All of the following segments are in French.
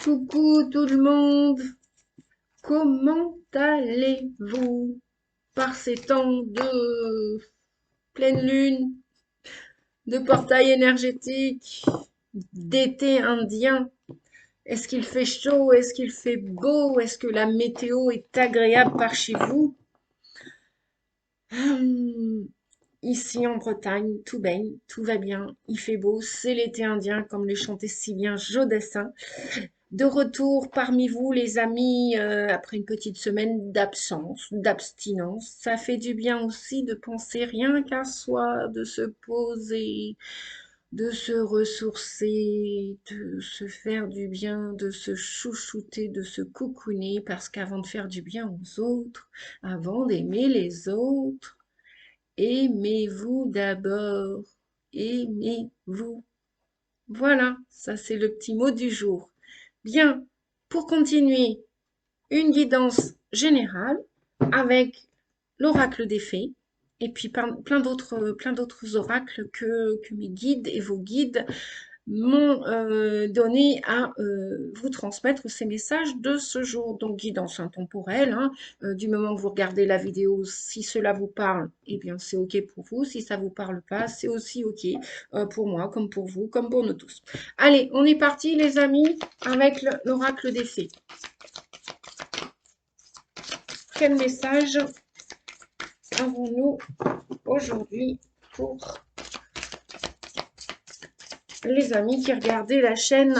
Coucou tout le monde, comment allez-vous par ces temps de pleine lune, de portail énergétique, d'été indien? Est-ce qu'il fait chaud? Est-ce qu'il fait beau? Est-ce que la météo est agréable par chez vous? Hum, Ici en Bretagne, tout baigne, tout va bien, il fait beau, c'est l'été indien comme le chantait si bien Jodassin. De retour parmi vous, les amis, après une petite semaine d'absence, d'abstinence. Ça fait du bien aussi de penser rien qu'à soi, de se poser, de se ressourcer, de se faire du bien, de se chouchouter, de se coucouner, parce qu'avant de faire du bien aux autres, avant d'aimer les autres, aimez-vous d'abord. Aimez-vous. Voilà, ça c'est le petit mot du jour. Bien, pour continuer, une guidance générale avec l'oracle des fées et puis plein d'autres oracles que mes guides et vos guides m'ont donné à vous transmettre ces messages de ce jour. Donc, guidance intemporelle, hein, du moment que vous regardez la vidéo, si cela vous parle, eh bien, c'est OK pour vous. Si ça ne vous parle pas, c'est aussi OK pour moi, comme pour vous, comme pour nous tous. Allez, on est parti, les amis, avec l'oracle des fées. Quel message avons-nous aujourd'hui pour les amis qui regardaient la chaîne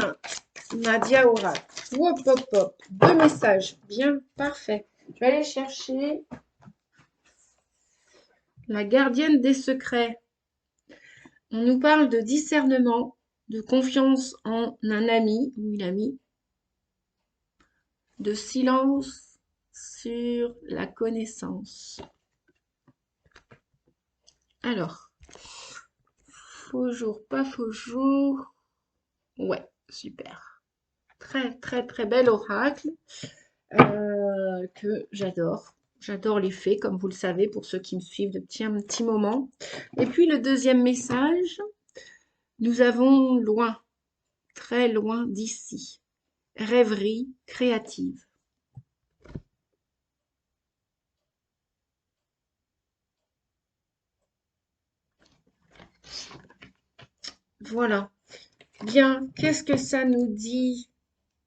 Nadia Oracle? Hop, hop, hop. Deux messages. Bien, parfait. Je vais aller chercher la gardienne des secrets. On nous parle de discernement, de confiance en un ami ou une amie, de silence sur la connaissance. Alors, faux jour, pas faux jour. Ouais, super. Très, très, très bel oracle que j'adore. J'adore les fées, comme vous le savez, pour ceux qui me suivent depuis un petit moment. Et puis le deuxième message, nous avons loin, très loin d'ici, rêverie créative. Voilà. Bien, qu'est-ce que ça nous dit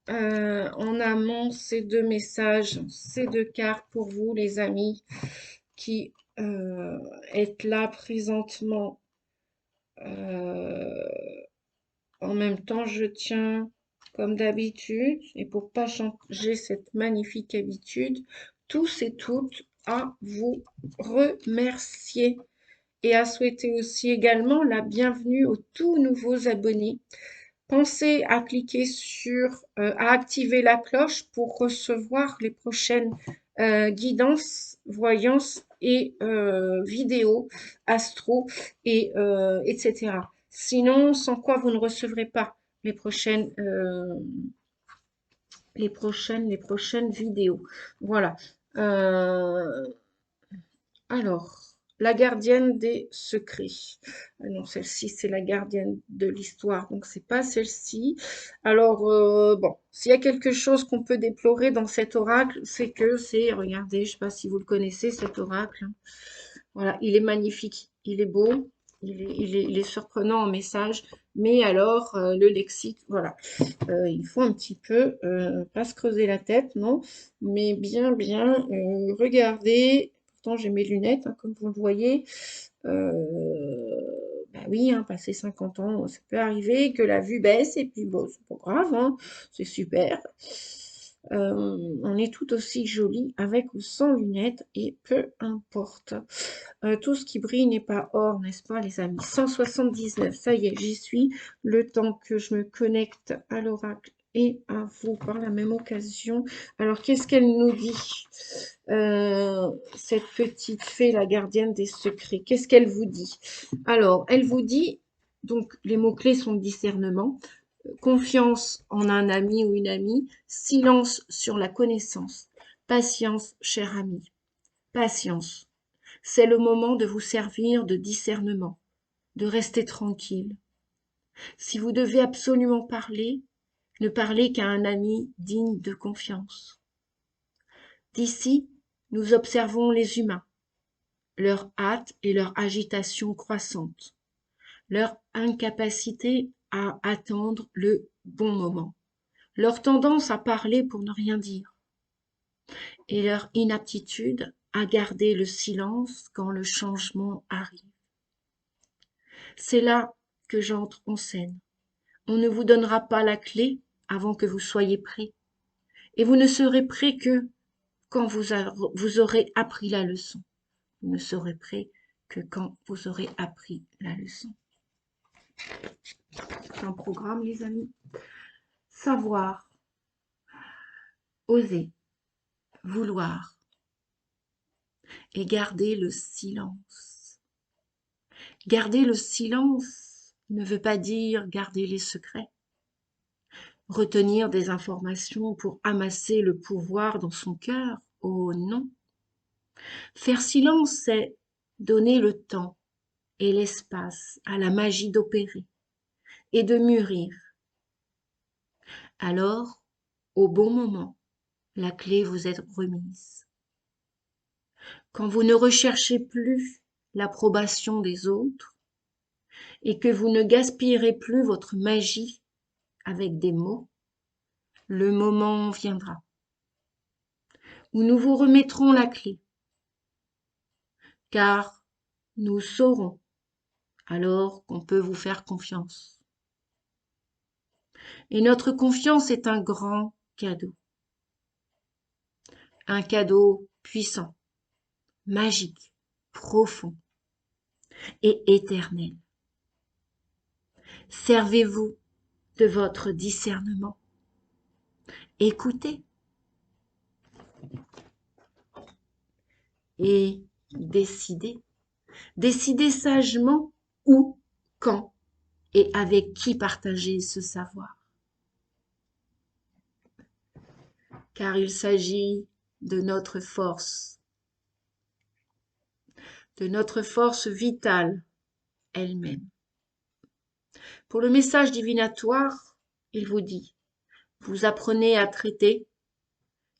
en amont, ces deux messages, ces deux cartes pour vous, les amis, qui êtes là présentement. En même temps, je tiens comme d'habitude, et pour pas changer cette magnifique habitude, tous et toutes à vous remercier et à souhaiter aussi également la bienvenue aux tout nouveaux abonnés. Pensez à cliquer à activer la cloche pour recevoir les prochaines guidances, voyances et vidéos, astro, etc. Sinon, sans quoi vous ne recevrez pas les prochaines vidéos. Voilà. Alors, la gardienne des secrets. Ah non, celle-ci, c'est la gardienne de l'histoire, donc c'est pas celle-ci. Alors, bon, s'il y a quelque chose qu'on peut déplorer dans cet oracle, regardez, je sais pas si vous le connaissez, cet oracle. Voilà, il est magnifique, il est beau, il est surprenant en message, mais alors, le lexique, voilà. Il faut un petit peu, pas se creuser la tête, non, mais bien, bien regarder. Pourtant, j'ai mes lunettes, hein, comme vous le voyez. Bah oui, hein, passé 50 ans, ça peut arriver que la vue baisse, et puis bon, c'est pas grave, hein, c'est super. On est tout aussi joli avec ou sans lunettes, et peu importe. Tout ce qui brille n'est pas or, n'est-ce pas, les amis? 179, ça y est, j'y suis. Le temps que je me connecte à l'oracle et à vous par la même occasion. Alors, qu'est-ce qu'elle nous dit, cette petite fée, la gardienne des secrets? Qu'est-ce qu'elle vous dit? Alors, elle vous dit, donc les mots-clés sont discernement, confiance en un ami ou une amie, silence sur la connaissance, patience, cher ami, patience. C'est le moment de vous servir de discernement, de rester tranquille. Si vous devez absolument parler, Ne parlez qu'à un ami digne de confiance. D'ici, nous observons les humains, leur hâte et leur agitation croissante, leur incapacité à attendre le bon moment, leur tendance à parler pour ne rien dire, et leur inaptitude à garder le silence quand le changement arrive. C'est là que j'entre en scène. On ne vous donnera pas la clé avant que vous soyez prêt, et vous ne serez prêt que quand vous aurez appris la leçon. Vous ne serez prêt que quand vous aurez appris la leçon. C'est un programme, les amis. Savoir, oser, vouloir et garder le silence. Garder le silence ne veut pas dire garder les secrets. Retenir des informations pour amasser le pouvoir dans son cœur. Oh non. Faire silence, c'est donner le temps et l'espace à la magie d'opérer et de mûrir. Alors, au bon moment, la clé vous est remise. Quand vous ne recherchez plus l'approbation des autres et que vous ne gaspillerez plus votre magie avec des mots, le moment viendra où nous vous remettrons la clé, car nous saurons alors qu'on peut vous faire confiance. Et notre confiance est un grand un cadeau puissant, magique, profond et éternel. Servez-vous de votre discernement. Écoutez et décidez. Décidez sagement où, quand et avec qui partager ce savoir. Car il s'agit de notre force vitale elle-même. Pour le message divinatoire, il vous dit, vous apprenez à traiter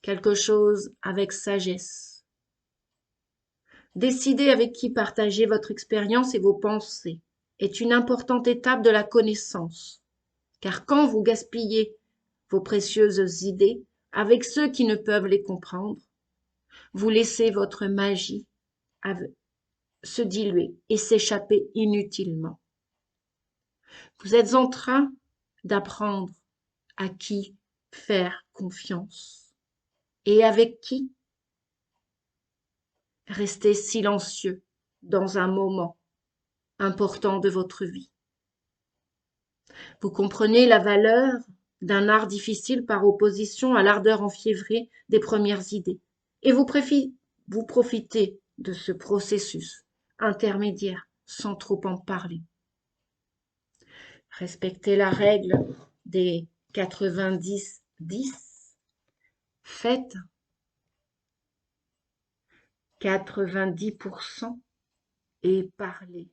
quelque chose avec sagesse. Décider avec qui partager votre expérience et vos pensées est une importante étape de la connaissance, car quand vous gaspillez vos précieuses idées avec ceux qui ne peuvent les comprendre, vous laissez votre magie se diluer et s'échapper inutilement. Vous êtes en train d'apprendre à qui faire confiance et avec qui rester silencieux dans un moment important de votre vie. Vous comprenez la valeur d'un art difficile par opposition à l'ardeur enfiévrée des premières idées. Et vous profitez de ce processus intermédiaire sans trop en parler. Respectez la règle des 90-10. Faites 90% et parlez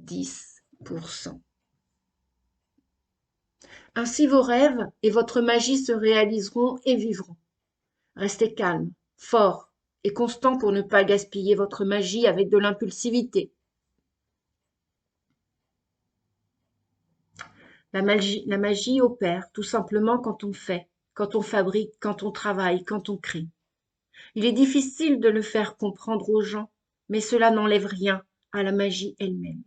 10%. Ainsi vos rêves et votre magie se réaliseront et vivront. Restez calme, fort et constant pour ne pas gaspiller votre magie avec de l'impulsivité. La magie opère tout simplement quand on fait, quand on fabrique, quand on travaille, quand on crée. Il est difficile de le faire comprendre aux gens, mais cela n'enlève rien à la magie elle-même.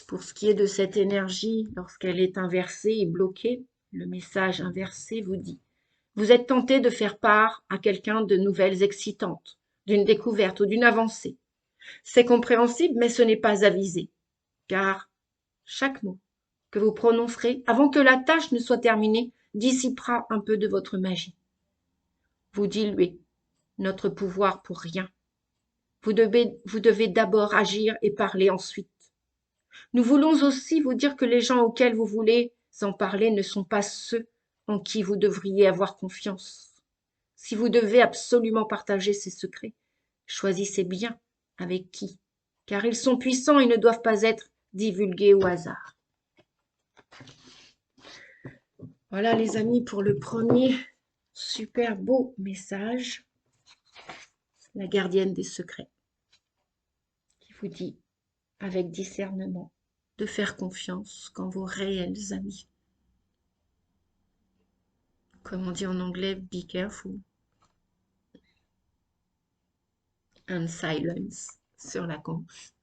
Pour ce qui est de cette énergie, lorsqu'elle est inversée et bloquée, le message inversé vous dit « Vous êtes tenté de faire part à quelqu'un de nouvelles excitantes, d'une découverte ou d'une avancée. C'est compréhensible, mais ce n'est pas avisé, car chaque mot que vous prononcerez avant que la tâche ne soit terminée dissipera un peu de votre magie. Vous diluez notre pouvoir pour rien. Vous devez d'abord agir et parler ensuite. Nous voulons aussi vous dire que les gens auxquels vous voulez en parler ne sont pas ceux en qui vous devriez avoir confiance. Si vous devez absolument partager ces secrets, choisissez bien avec qui, car ils sont puissants et ne doivent pas être divulgués au hasard. Voilà les amis pour le premier super beau message. La gardienne des secrets qui vous dit avec discernement de faire confiance quand vos réels amis, comme on dit en anglais, be careful and silence sur la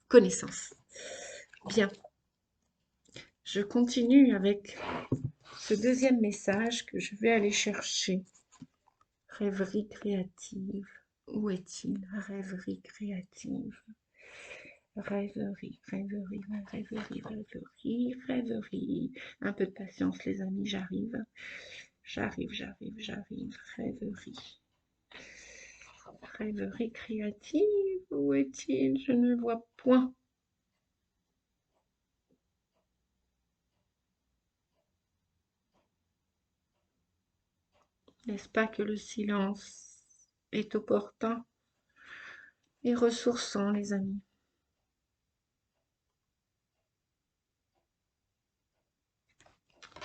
connaissance. Bien, je continue avec ce deuxième message que je vais aller chercher. Rêverie créative. Où est-il? Rêverie créative. Rêverie, rêverie, rêverie, rêverie, rêverie. Un peu de patience les amis, j'arrive. J'arrive. Rêverie. Rêverie créative. Où est-il? Je ne le vois point. N'est-ce pas que le silence est opportun et ressourçant, les amis?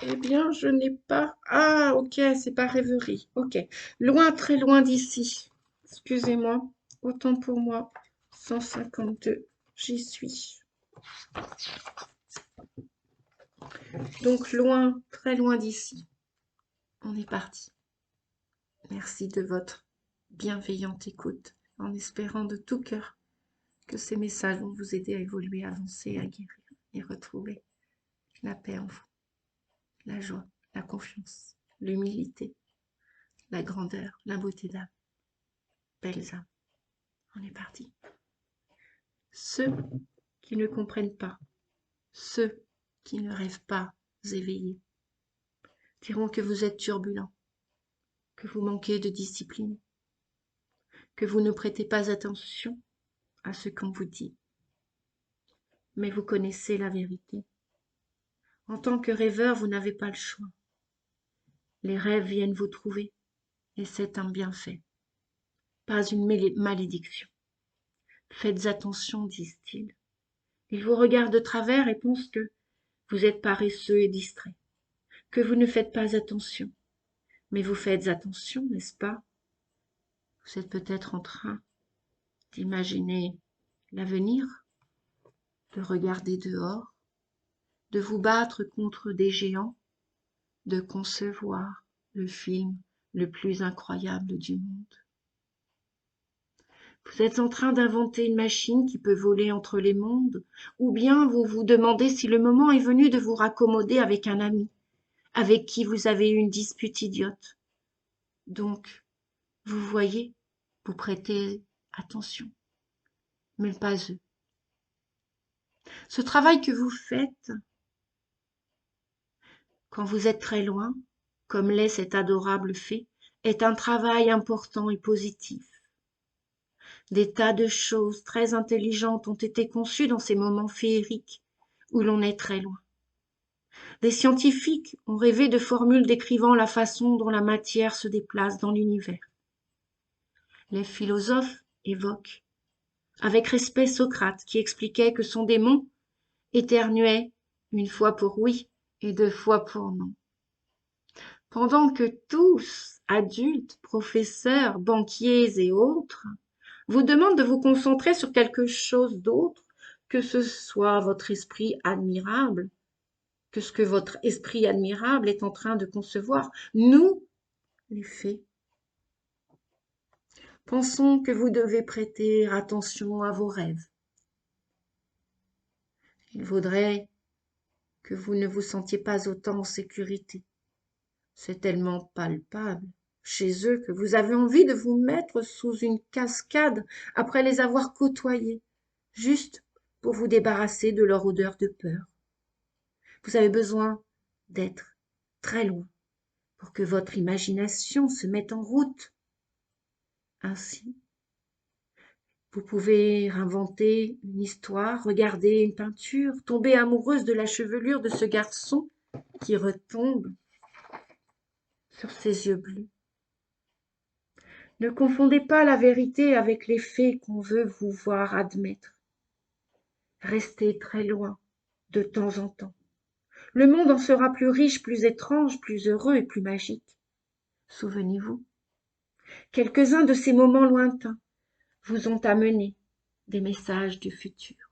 Eh bien, je n'ai pas... Ah, ok, c'est pas rêverie. Ok. Loin, très loin d'ici. Excusez-moi. Autant pour moi. 152. J'y suis. Donc, loin, très loin d'ici. On est parti. Merci de votre bienveillante écoute, en espérant de tout cœur que ces messages vont vous aider à évoluer, à avancer, à guérir et retrouver la paix en vous, la joie, la confiance, l'humilité, la grandeur, la beauté d'âme. Belles âmes. On est parti. Ceux qui ne comprennent pas, ceux qui ne rêvent pas éveillés, diront que vous êtes turbulent, que vous manquez de discipline, que vous ne prêtez pas attention à ce qu'on vous dit. Mais vous connaissez la vérité. En tant que rêveur, vous n'avez pas le choix. Les rêves viennent vous trouver, et c'est un bienfait, pas une malédiction. Faites attention, disent-ils. Ils vous regardent de travers et pensent que vous êtes paresseux et distrait, que vous ne faites pas attention. Mais vous faites attention, n'est-ce pas? Vous êtes peut-être en train d'imaginer l'avenir, de regarder dehors, de vous battre contre des géants, de concevoir le film le plus incroyable du monde. Vous êtes en train d'inventer une machine qui peut voler entre les mondes, ou bien vous vous demandez si le moment est venu de vous raccommoder avec un ami, avec qui vous avez eu une dispute idiote. Donc, vous voyez, vous prêtez attention, mais pas eux. Ce travail que vous faites, quand vous êtes très loin, comme l'est cet adorable fée, est un travail important et positif. Des tas de choses très intelligentes ont été conçues dans ces moments féeriques où l'on est très loin. Des scientifiques ont rêvé de formules décrivant la façon dont la matière se déplace dans l'univers. Les philosophes évoquent avec respect Socrate qui expliquait que son démon éternuait une fois pour oui et deux fois pour non. Pendant que tous, adultes, professeurs, banquiers et autres, vous demandent de vous concentrer sur quelque chose d'autre, que ce soit votre esprit admirable, que ce que votre esprit admirable est en train de concevoir. Nous, les fées, pensons que vous devez prêter attention à vos rêves. Il vaudrait que vous ne vous sentiez pas autant en sécurité. C'est tellement palpable chez eux que vous avez envie de vous mettre sous une cascade après les avoir côtoyés, juste pour vous débarrasser de leur odeur de peur. Vous avez besoin d'être très loin pour que votre imagination se mette en route. Ainsi, vous pouvez inventer une histoire, regarder une peinture, tomber amoureuse de la chevelure de ce garçon qui retombe sur ses yeux bleus. Ne confondez pas la vérité avec les faits qu'on veut vous voir admettre. Restez très loin de temps en temps Le monde en sera plus riche, plus étrange, plus heureux et plus magique. Souvenez-vous, quelques-uns de ces moments lointains vous ont amené des messages du futur,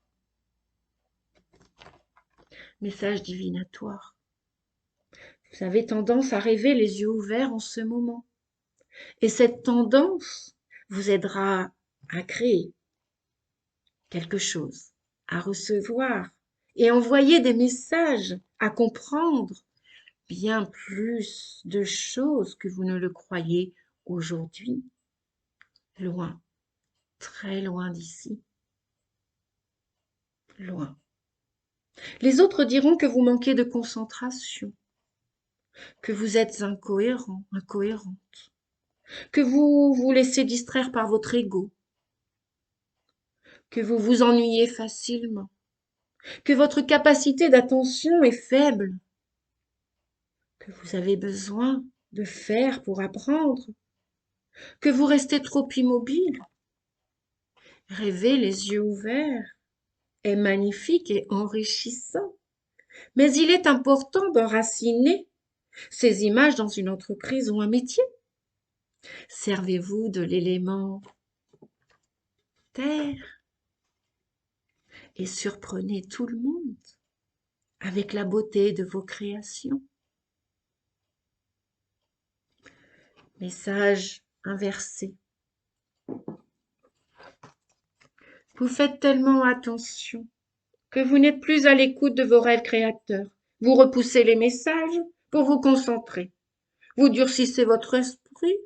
messages divinatoires. Vous avez tendance à rêver les yeux ouverts en ce moment. Et cette tendance vous aidera à créer quelque chose, à recevoir et envoyer des messages, à comprendre bien plus de choses que vous ne le croyez aujourd'hui, loin, très loin d'ici, loin. Les autres diront que vous manquez de concentration, que vous êtes incohérent, incohérente, que vous vous laissez distraire par votre ego, que vous vous ennuyez facilement, que votre capacité d'attention est faible, que vous avez besoin de faire pour apprendre, que vous restez trop immobile. Rêver les yeux ouverts est magnifique et enrichissant, mais il est important d'enraciner ces images dans une entreprise ou un métier. Servez-vous de l'élément terre et surprenez tout le monde avec la beauté de vos créations. Message inversé. Vous faites tellement attention que vous n'êtes plus à l'écoute de vos rêves créateurs. Vous repoussez les messages pour vous concentrer. Vous durcissez votre esprit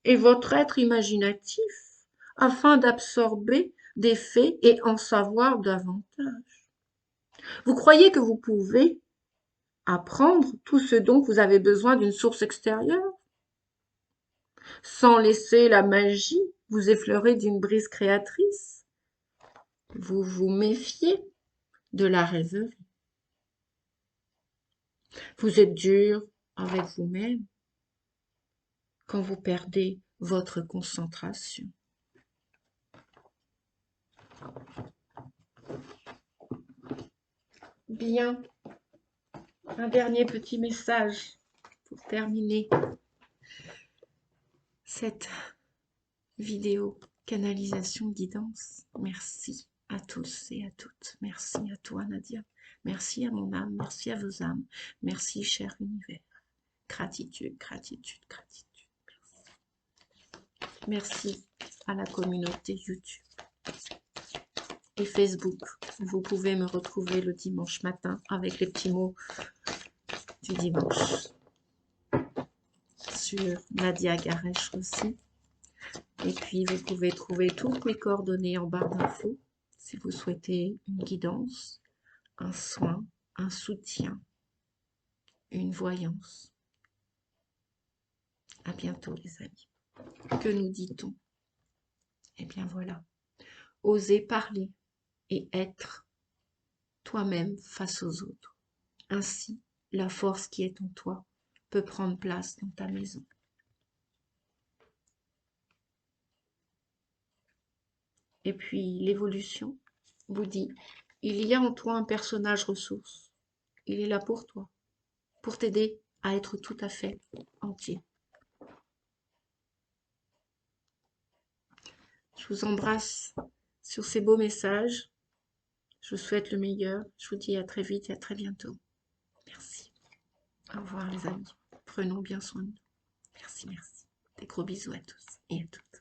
et votre être imaginatif afin d'absorber des faits et en savoir davantage. Vous croyez que vous pouvez apprendre tout ce dont vous avez besoin d'une source extérieure, sans laisser la magie vous effleurer d'une brise créatrice. Vous vous méfiez de la rêverie. Vous êtes dur avec vous-même quand vous perdez votre concentration. Bien, un dernier petit message pour terminer cette vidéo canalisation guidance. Merci à tous et à toutes. Merci à toi Nadia. Merci à mon âme. Merci à vos âmes. Merci cher univers. Gratitude, gratitude, gratitude. Merci. Merci à la communauté YouTube et Facebook. Vous pouvez me retrouver le dimanche matin avec les petits mots du dimanche sur Nadia Garesh aussi. Et puis, vous pouvez trouver toutes mes coordonnées en barre d'infos si vous souhaitez une guidance, un soin, un soutien, une voyance. À bientôt, les amis. Que nous dit-on? Eh bien, voilà. Oser parler et être toi-même face aux autres. Ainsi, la force qui est en toi peut prendre place dans ta maison. Et puis, l'évolution vous dit, il y a en toi un personnage ressource. Il est là pour toi, pour t'aider à être tout à fait entier. Je vous embrasse sur ces beaux messages. Je vous souhaite le meilleur. Je vous dis à très vite et à très bientôt. Merci. Au revoir les amis. Prenons bien soin de nous. Merci, merci. Des gros bisous à tous et à toutes.